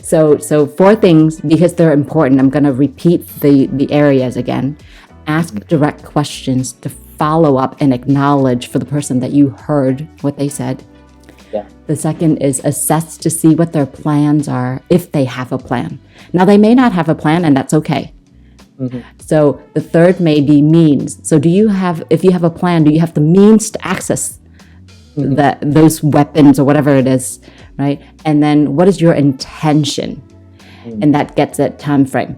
So four things, because they're important. I'm going to repeat the areas again. Ask direct questions to follow up and acknowledge for the person that you heard what they said. Yeah. The second is assess to see what their plans are, if they have a plan. Now, they may not have a plan, and that's okay. So the third may be means. So if you have a plan, do you have the means to access those weapons or whatever it is, right? And then what is your intention? And that gets that time frame.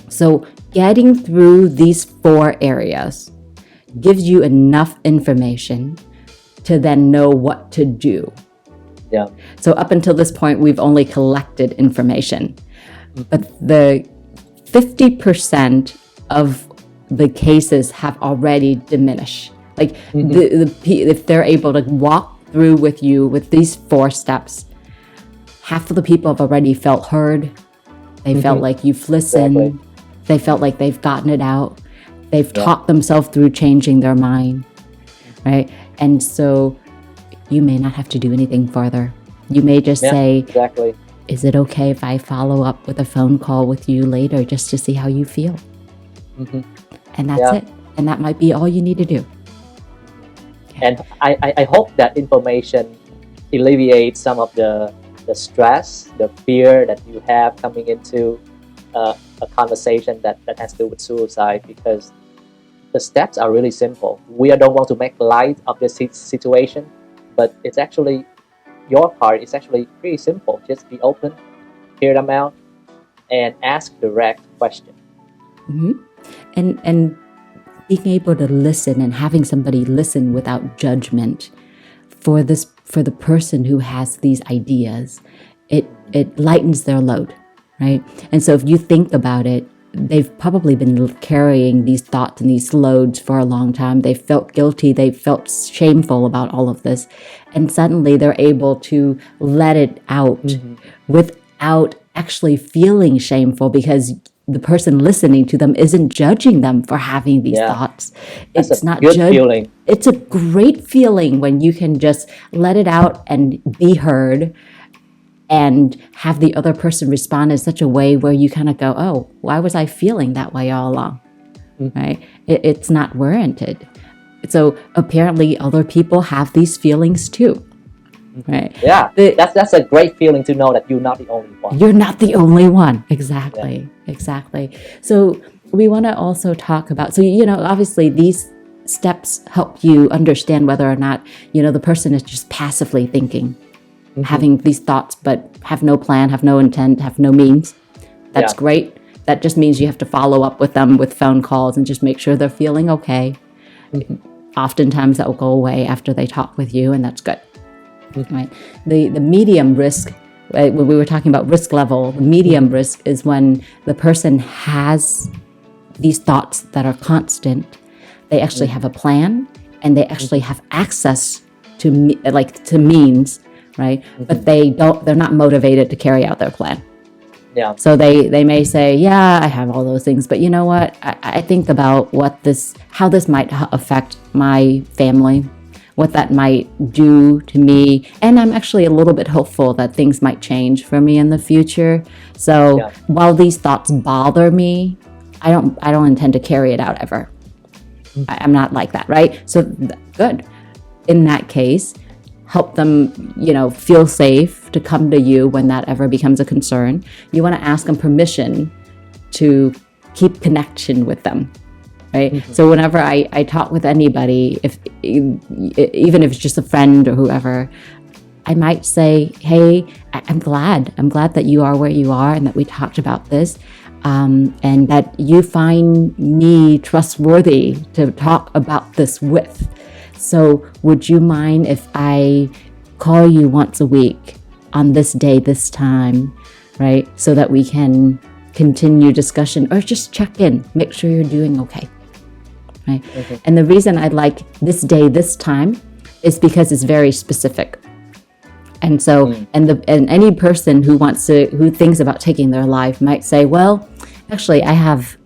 So getting through these four areas gives you enough information to then know what to do. Yeah. So up until this point, we've only collected information. But the 50% of the cases have already diminished. Like if they're able to walk through with you with these four steps, half of the people have already felt heard. They felt like you've listened. Exactly. They felt like they've gotten it out. They've talked themselves through changing their mind, right? And so you may not have to do anything further. You may just say, exactly. Is it okay if I follow up with a phone call with you later just to see how you feel? And that's it. And that might be all you need to do. Okay. And I hope that information alleviates some of the stress, the fear that you have coming into a conversation that has to do with suicide, because the steps are really simple. We don't want to make light of this situation, but it's actually, your part is actually pretty simple. Just be open, hear them out, and ask direct questions. And being able to listen and having somebody listen without judgment for the person who has these ideas, it lightens their load, right? And so if you think about it, they've probably been carrying these thoughts and these loads for a long time. They felt guilty. They felt shameful about all of this. And suddenly they're able to let it out without actually feeling shameful, because the person listening to them isn't judging them for having these thoughts. It's not good feeling. It's a great feeling when you can just let it out and be heard, and have the other person respond in such a way where you kind of go, oh, why was I feeling that way all along? Right? It's not warranted. So apparently other people have these feelings too. Right? Yeah, that's a great feeling to know that you're not the only one. You're not the only one. Exactly. So we want to also talk about, so, obviously these steps help you understand whether or not, the person is just passively thinking. Having these thoughts but have no plan, have no intent, have no means. That's great. That just means you have to follow up with them with phone calls and just make sure they're feeling okay. Oftentimes that will go away after they talk with you, and that's good. Right? The medium risk, when we were talking about risk level, the medium risk is when the person has these thoughts that are constant. They actually have a plan, and they actually have access to means. Right? But they're not motivated to carry out their plan. Yeah. So they may say, yeah, I have all those things, but you know what? I think about how this might affect my family, what that might do to me. And I'm actually a little bit hopeful that things might change for me in the future. So while these thoughts bother me, I don't intend to carry it out ever. I'm not like that, right? So good. In that case, help them, feel safe to come to you when that ever becomes a concern. You want to ask them permission to keep connection with them, right? So whenever I talk with anybody, even if it's just a friend or whoever, I might say, hey, I'm glad that you are where you are, and that we talked about this, and that you find me trustworthy to talk about this with. So would you mind if I call you once a week on this day, this time, right? So that we can continue discussion or just check in, make sure you're doing okay, right? And the reason I like this day, this time is because it's very specific. And so, and any person who thinks about taking their life might say, well, actually I have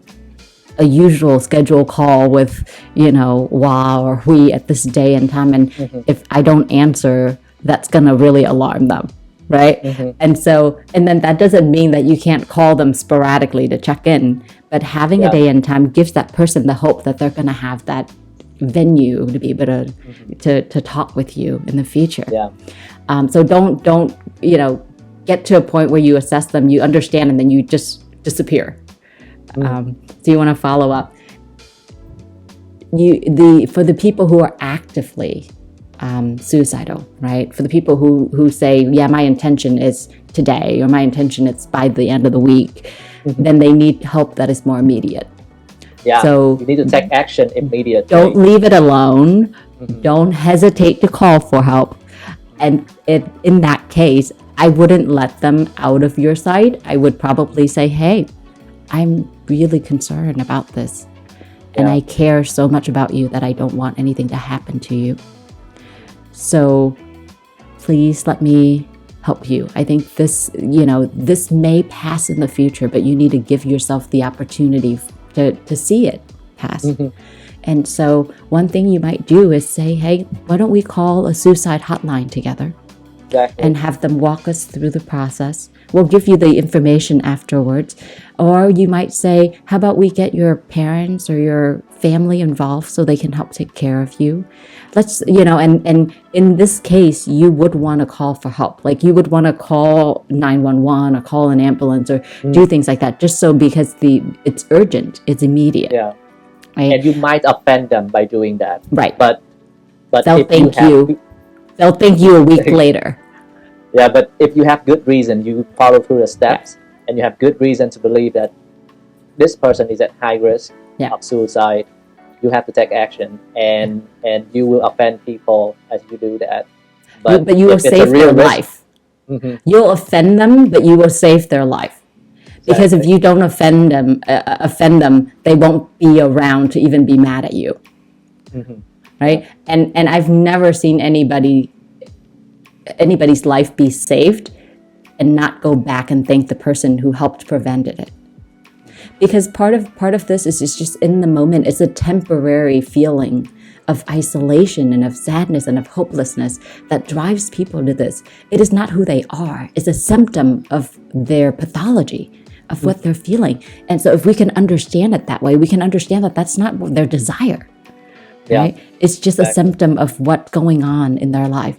a usual schedule call with, Wa or Hui at this day and time. And if I don't answer, that's going to really alarm them. right? Mm-hmm. And then that doesn't mean that you can't call them sporadically to check in, but having a day and time gives that person the hope that they're going to have that venue to be able to talk with you in the future. So don't get to a point where you assess them, you understand, and then you just disappear. So you want to follow up. For the people who are actively suicidal, right? For the people who say, yeah, my intention is today, or my intention is by the end of the week, then they need help that is more immediate. So you need to take action immediately. Don't leave it alone. Don't hesitate to call for help. And in that case, I wouldn't let them out of your sight. I would probably say, hey, I'm really concerned about this. And I care so much about you that I don't want anything to happen to you. So please let me help you. I think this may pass in the future, but you need to give yourself the opportunity to see it pass. And so one thing you might do is say, hey, why don't we call a suicide hotline together? And have them walk us through the process. We'll give you the information afterwards. Or you might say, how about we get your parents or your family involved so they can help take care of you? And in this case, you would want to call for help. Like you would want to call 911 or call an ambulance or do things like that, just so because it's urgent, it's immediate. Right? And you might offend them by doing that. Right. But they'll thank you. They'll thank you a week later. Yeah, but if you have good reason, you follow through the steps, and you have good reason to believe that this person is at high risk of suicide, you have to take action, and you will offend people as you do that. But you will save their life. You'll offend them, but you will save their life. Because if you don't offend them, they won't be around to even be mad at you. Right? And I've never seen anybody's life be saved and not go back and thank the person who helped prevent it. Because part of this is just in the moment. It's a temporary feeling of isolation and of sadness and of hopelessness that drives people to this. It is not who they are. It's a symptom of their pathology, of what they're feeling. And so if we can understand it that way, we can understand that that's not their desire. Right? It's just a symptom of what's going on in their life.